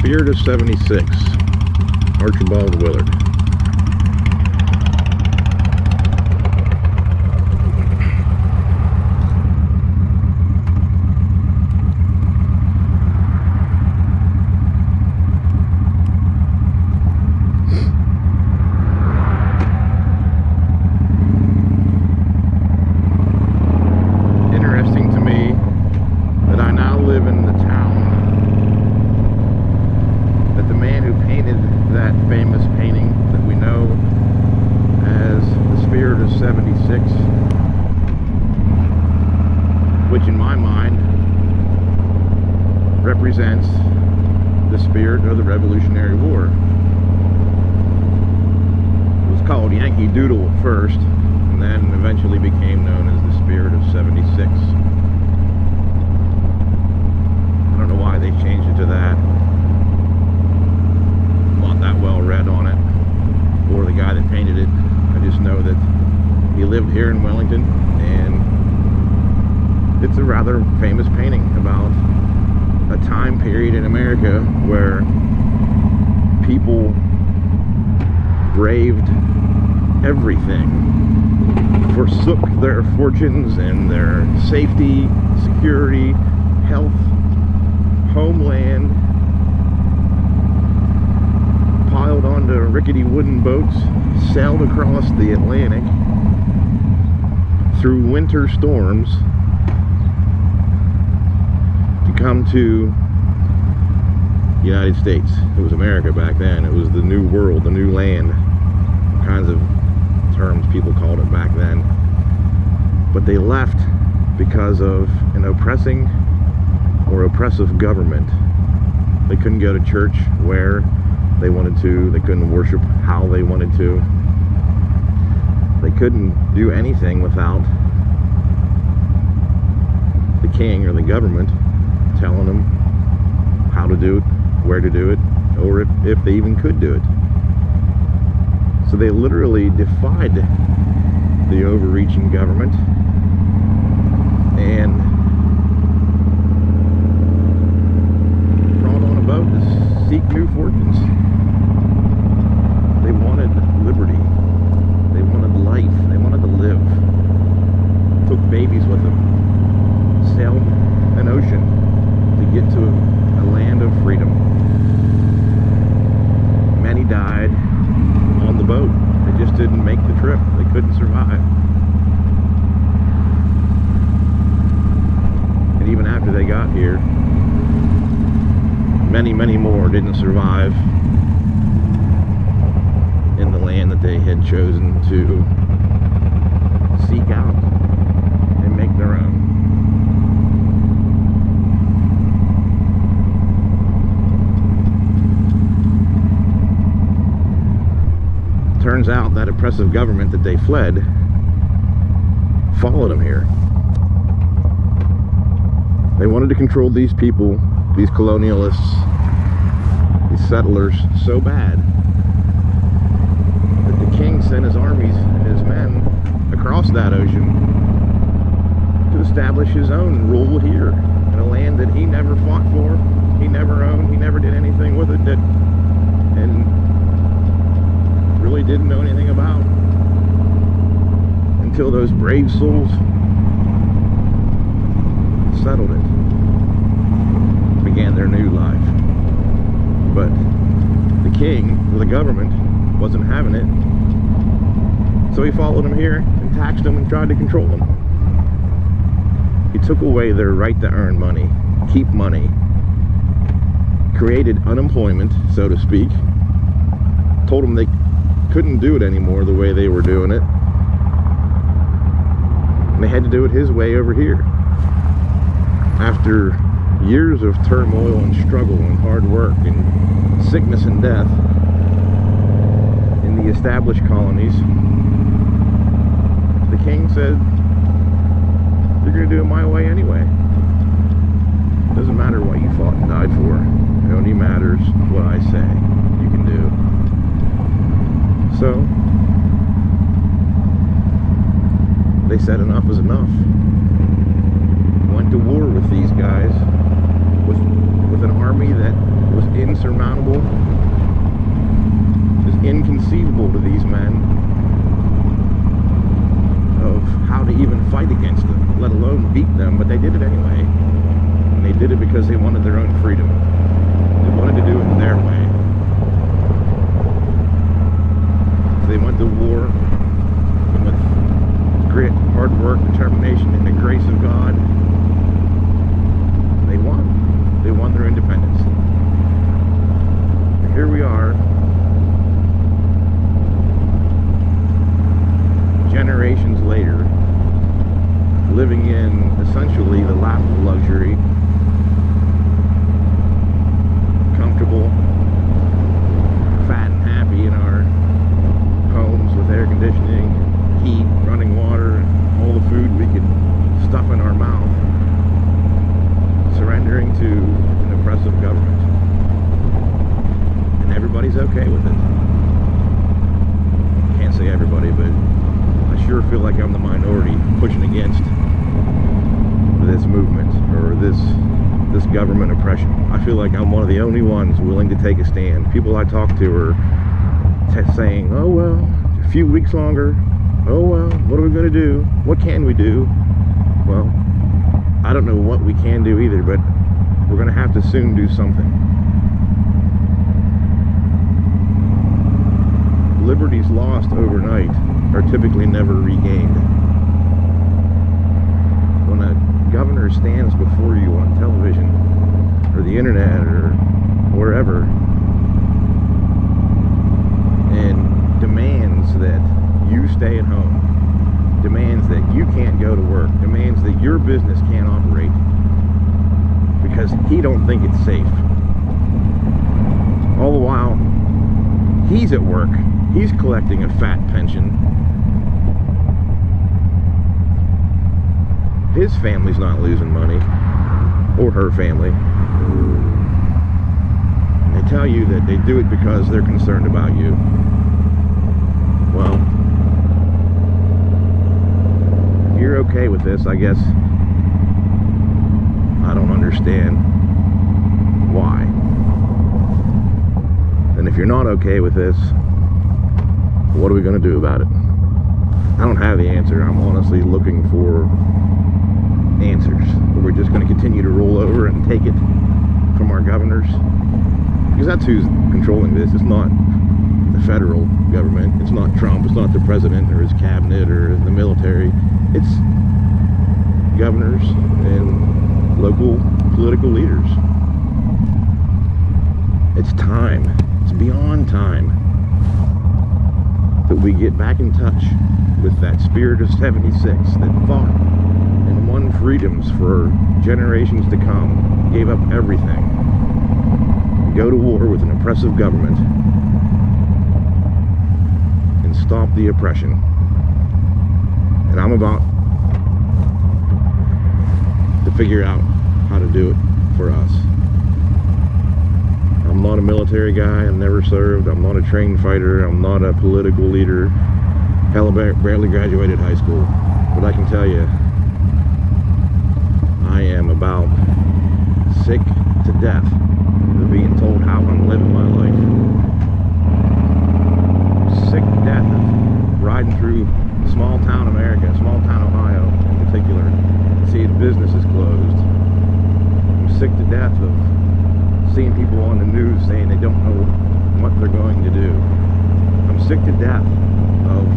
Spirt of 76, Archibald Willard. Interesting to me that I now live in the town that the man who painted that famous painting that we know as the Spirt of 76, which in my mind represents the spirit of the Revolutionary War. It was called Yankee Doodle at first, and then eventually became known as the Spirt of 76. I don't know why they changed it to that. I'm not that well read on it, or the guy that painted it. I just know that he lived here in Wellington, and it's a rather famous painting about a time period in America where people braved everything, forsook their fortunes and their safety, security, health, homeland, piled onto rickety wooden boats, sailed across the Atlantic through winter storms to come to the United States. It was America back then. It was the new world, the new land, kinds of terms people called it back then. But they left because of an oppressing or oppressive government. They couldn't go to church where they wanted to. They couldn't worship how they wanted to. They couldn't do anything without the king or the government telling them how to do it, where to do it, or if they even could do it. So they literally defied the overreaching government and brought on a boat to seek new fortunes. They wanted liberty. They wanted life. They wanted to live. Took babies with them. Sailed an ocean to get to a land of freedom. Many died on the boat. They just didn't make the trip. They couldn't survive. And even after they got here, many, many more didn't survive in the land that they had chosen to seek out and make their own. Turns out that oppressive government that they fled followed them here. They wanted to control these people, these colonialists, these settlers, so bad that the king sent his armies and his men across that ocean to establish his own rule here in a land that he never fought for, he never owned, he never did anything with it, and really didn't know anything about until those brave souls settled it, began their new life. But the king, or the government, wasn't having it, so he followed them here and taxed them and tried to control them. He took away their right to earn money, keep money, created unemployment, so to speak, told them they couldn't do it anymore the way they were doing it, and they had to do it his way over here. After years of turmoil and struggle and hard work and sickness and death in the established colonies, the king said, "You're going to do it my way anyway. It doesn't matter what you fought and died for. It only matters what I say you can do." So they said enough is enough. Went to war with these guys, with an army that was in insurmountable, is inconceivable to these men of how to even fight against them, let alone beat them, but they did it anyway. And they did it because they wanted their own freedom. They wanted to do it their way. So they went to war, and with grit, hard work, determination, and the grace of God, they won. They won their independence. And here we are, generations later, living in essentially the lap of luxury, comfortable, fat and happy in our homes with air conditioning, heat, running water, and all the food we could stuff in our mouth, surrendering to an oppressive government. And everybody's okay with it. Can't say everybody, but I sure feel like I'm the minority pushing against this movement or this government oppression. I feel like I'm one of the only ones willing to take a stand. People I talk to are saying, oh well, a few weeks longer, oh well, what are we going to do? What can we do? Well, I don't know what we can do either, but we're going to have to soon do something. Liberties lost overnight are typically never regained. When a governor stands before you on television or the internet or wherever and demands that you stay at home, demands that you can't go to work, demands that your business can't operate because he don't think it's safe. All the while, he's at work. He's collecting a fat pension. His family's not losing money, or her family. And they tell you that they do it because they're concerned about you. Well, if you're okay with this, I guess I don't understand why. And if you're not okay with this, what are we going to do about it? I don't have the answer. I'm honestly looking for answers. We're just going to continue to roll over and take it from our governors, because that's who's controlling this. It's not the federal government. It's not Trump. It's not the president or his cabinet or the military. It's governors and local political leaders. It's time. It's beyond time that we get back in touch with that spirit of '76 that fought and won freedoms for generations to come, gave up everything to go to war with an oppressive government and stop the oppression. And I'm about to figure out how to do it for us. I'm not a military guy. I've never served. I'm not a trained fighter. I'm not a political leader. Hell, I barely graduated high school. But I can tell you, I am about sick to death of being told how I'm living my life. Sick to death of riding through small town America, small town Ohio in particular, seeing businesses closed. I'm sick to death of seeing people on the news saying they don't know what they're going to do. I'm sick to death of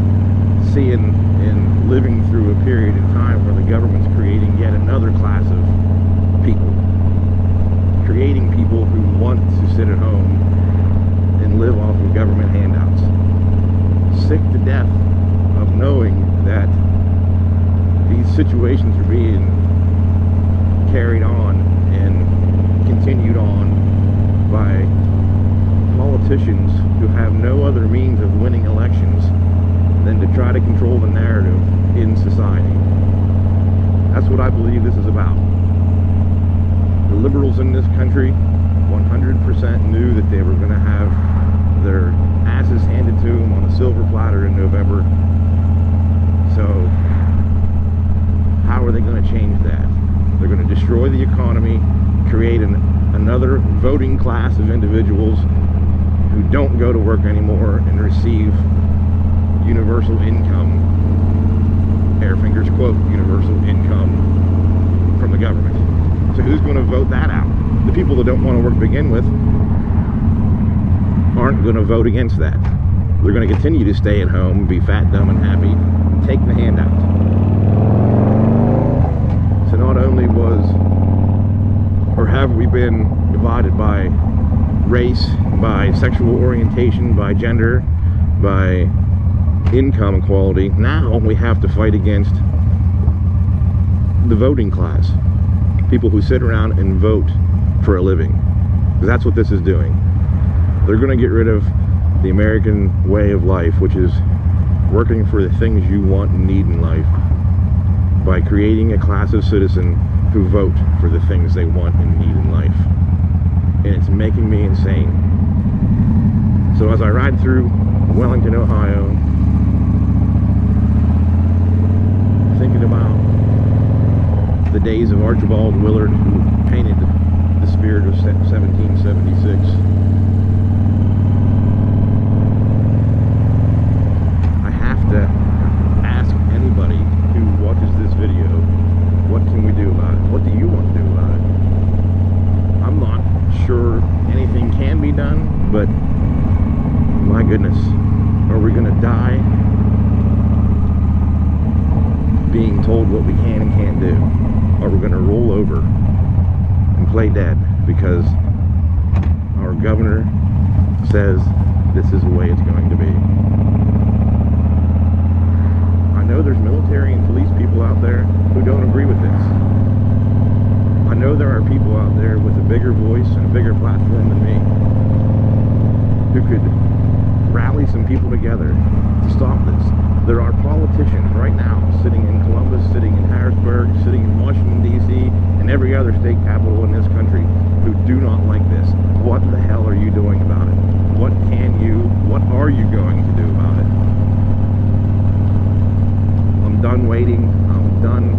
seeing and living through a period in time where the government's creating yet another class of people. Creating people who want to sit at home and live off of government handouts. Sick to death of knowing that these situations are being carried on and continued on by politicians who have no other means of winning elections than to try to control the narrative in society. That's what I believe this is about. The liberals in this country 100% knew that they were going to have their asses handed to them on a silver platter in November. So how are they going to change that? They're going to destroy the economy, create an another voting class of individuals who don't go to work anymore and receive universal income, air fingers quote, universal income from the government. So who's going to vote that out? The people that don't want to work to begin with aren't going to vote against that. They're going to continue to stay at home, be fat, dumb, and happy, take the handout. So not only have we been divided by race, by sexual orientation, by gender, by income equality, now we have to fight against the voting class. People who sit around and vote for a living. That's what this is doing. They're going to get rid of the American way of life, which is working for the things you want and need in life, by creating a class of citizen who vote for the things they want and need in life. And it's making me insane. So as I ride through Wellington, Ohio, thinking about the days of Archibald Willard, who painted the Spirt of 1776, I have to ask anybody who watches this video, what can we do about it? What do you want to do about it? I'm not sure anything can be done, but my goodness, are we going to die being told what we can and can't do? Are we going to roll over and play dead because our governor says this is the way it's going to be? I know there's military and police people out there who don't agree with this. I know there are people out there with a bigger voice and a bigger platform than me who could rally some people together to stop this. There are politicians right now sitting in Columbus, sitting in Harrisburg, sitting in Washington, D.C., and every other state capital in this country who do not like this. What the hell are you doing about it? What are you going to do about it? I'm done waiting. I'm done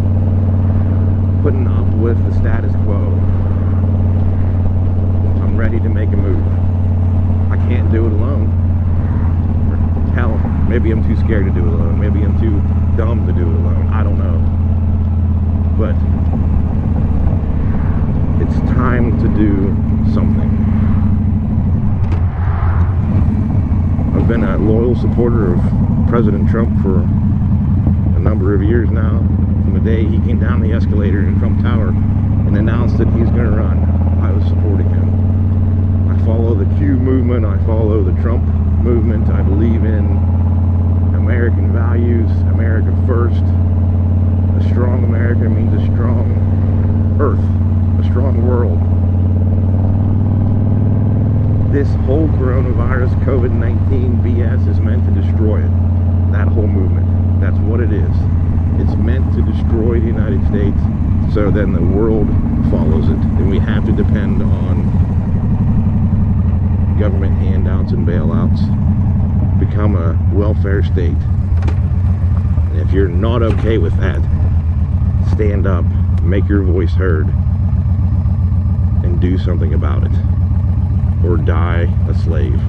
putting up with the status quo. I'm ready to make a move. I can't do it alone. Hell, maybe I'm too scared to do it alone. Maybe I'm too dumb to do it alone. I don't know. But it's time to do something. I've been a loyal supporter of President Trump for a number of years now. From the day he came down the escalator in Trump Tower and announced that he's going to run, I was supporting him. I follow the Q movement. I follow the Trump movement. I believe in American values, America first. A strong America means a strong earth, a strong world. This whole coronavirus, COVID-19 BS is meant to destroy it. That whole movement. That's what it is. It's meant to destroy the United States, so then the world follows it. And we have to depend on government handouts and bailouts, become a welfare state. And if you're not okay with that, stand up, make your voice heard, and do something about it, or die a slave.